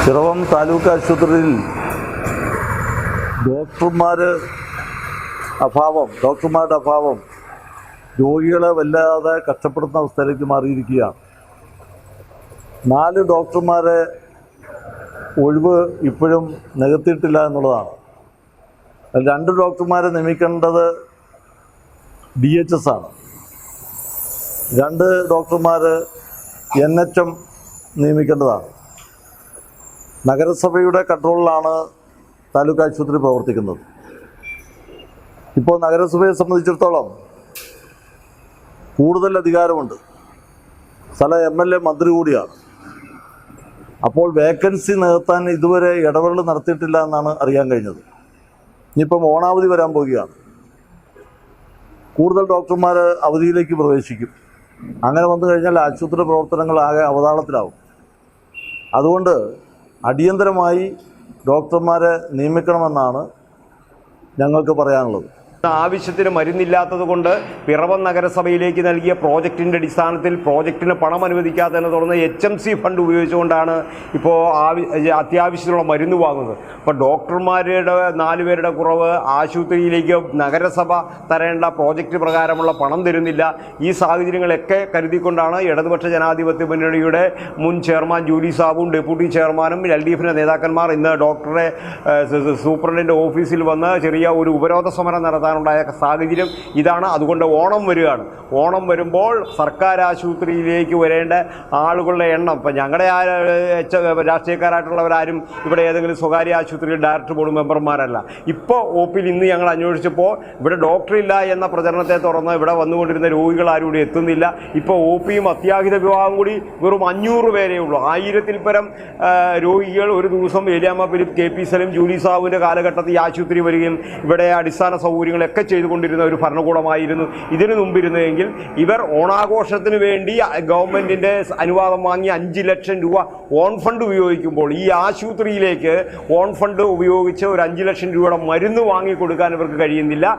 പിറവം താലൂക്ക് ആശുപത്രിയിൽ ഡോക്ടർമാരുടെ അഭാവം രോഗികളെ വല്ലാതെ കഷ്ടപ്പെടുന്ന അവസ്ഥയിലേക്ക് മാറിയിരിക്കുകയാണ്. 4 ഡോക്ടർമാരെ ഒഴിവ് ഇപ്പോഴും നികത്തിയിട്ടില്ല എന്നുള്ളതാണ്. 2 ഡോക്ടർമാരെ നിയമിക്കേണ്ടത് DHS ആണ്. 2 ഡോക്ടർമാർ NHM നിയമിക്കേണ്ടതാണ്. നഗരസഭയുടെ കൺട്രോളിലാണ് താലൂക്ക് ആശുപത്രി പ്രവർത്തിക്കുന്നത്. ഇപ്പോൾ നഗരസഭയെ സംബന്ധിച്ചിടത്തോളം കൂടുതൽ അധികാരമുണ്ട്. സ്ഥല MLA മന്ത്രി കൂടിയാണ്. അപ്പോൾ വേക്കൻസി നികത്താൻ ഇതുവരെ ഇടപെടൽ നടത്തിയിട്ടില്ല എന്നാണ് അറിയാൻ കഴിഞ്ഞത്. ഇനിയിപ്പം ഓണാവധി വരാൻ പോവുകയാണ്. കൂടുതൽ ഡോക്ടർമാർ അവധിയിലേക്ക് പ്രവേശിക്കും. അങ്ങനെ വന്നു കഴിഞ്ഞാൽ ആശുപത്രി പ്രവർത്തനങ്ങൾ ആകെ അവതാളത്തിലാവും. അതുകൊണ്ട് അടിയന്തരമായി ഡോക്ടർമാരെ നിയമിക്കണമെന്നാണ് ഞങ്ങൾക്ക് പറയാനുള്ളത്. ആവശ്യത്തിന് മരുന്നില്ലാത്തത് കൊണ്ട് പിറവം നഗരസഭയിലേക്ക് നൽകിയ പ്രോജക്റ്റിൻ്റെ അടിസ്ഥാനത്തിൽ പ്രോജക്റ്റിന് പണം അനുവദിക്കാത്തതിനെ തുടർന്ന് HMC ഫണ്ട് ഉപയോഗിച്ചുകൊണ്ടാണ് ഇപ്പോൾ അത്യാവശ്യത്തിനുള്ള മരുന്ന് വാങ്ങുന്നത്. അപ്പോൾ ഡോക്ടർമാരുടെ 4 പേരുടെ കുറവ്, ആശുപത്രിയിലേക്ക് നഗരസഭ തരേണ്ട പ്രോജക്റ്റ് പ്രകാരമുള്ള പണം തരുന്നില്ല. ഈ സാഹചര്യങ്ങളൊക്കെ കരുതിക്കൊണ്ടാണ് ഇടതുപക്ഷ ജനാധിപത്യ മുന്നണിയുടെ മുൻ ചെയർമാൻ ജൂലി സാബുവും ഡെപ്യൂട്ടി ചെയർമാനും LDFിൻ്റെ നേതാക്കന്മാർ ഇന്ന് ഡോക്ടറെ സൂപ്രണ്ടിൻ്റെ ഓഫീസിൽ വന്ന് ചെറിയ ഒരു ഉപരോധ സമരം നടത്താനുണ്ടായ സാഹചര്യം ഇതാണ്. അതുകൊണ്ട് ഓണം വരികയാണ്. ഓണം വരുമ്പോൾ സർക്കാർ ആശുപത്രിയിലേക്ക് വരേണ്ട ആളുകളുടെ എണ്ണം, ഇപ്പം ഞങ്ങളുടെ രാഷ്ട്രീയക്കാരായിട്ടുള്ളവരാരും ഇവിടെ ഏതെങ്കിലും സ്വകാര്യ ആശുപത്രിയിൽ ഡയറക്ടർ ബോർഡ് മെമ്പർമാരല്ല. ഇപ്പോൾ OPയിൽ ഇന്ന് ഞങ്ങൾ അന്വേഷിച്ചപ്പോൾ ഇവിടെ ഡോക്ടറില്ല എന്ന പ്രചരണത്തെ തുടർന്ന് ഇവിടെ വന്നുകൊണ്ടിരുന്ന രോഗികൾ ആരും ഇവിടെ എത്തുന്നില്ല. ഇപ്പോൾ OPയും അത്യാഹിത വിഭാഗം കൂടി വെറും 500 പേരേ ഉള്ളൂ. 1000-ൽ പരം രോഗികൾ ഒരു ദിവസം Eliyamma Philip, KP Saleem, Julie സാബുവിൻ്റെ കാലഘട്ടത്തിൽ ഈ ആശുപത്രി വരികയും ഇവിടെ അടിസ്ഥാന സൗകര്യങ്ങളൊക്കെ ചെയ്തുകൊണ്ടിരുന്ന ഒരു ഭരണകൂടമായിരുന്നു ഇതിനു മുമ്പിരുന്നതെങ്കിൽ ഇവർ ഓണാഘോഷത്തിന് വേണ്ടി ഗവൺമെൻറ്റിൻ്റെ അനുവാദം വാങ്ങി 5 ലക്ഷം രൂപ ഓൺ ഫണ്ട് ഉപയോഗിക്കുമ്പോൾ ഈ ആശുപത്രിയിലേക്ക് ഓൺ ഫണ്ട് ഉപയോഗിച്ച് ഒരു 5 ലക്ഷം രൂപയുടെ മരുന്ന് വാങ്ങിക്കൊടുക്കാൻ ഇവർക്ക് കഴിയുന്നില്ല.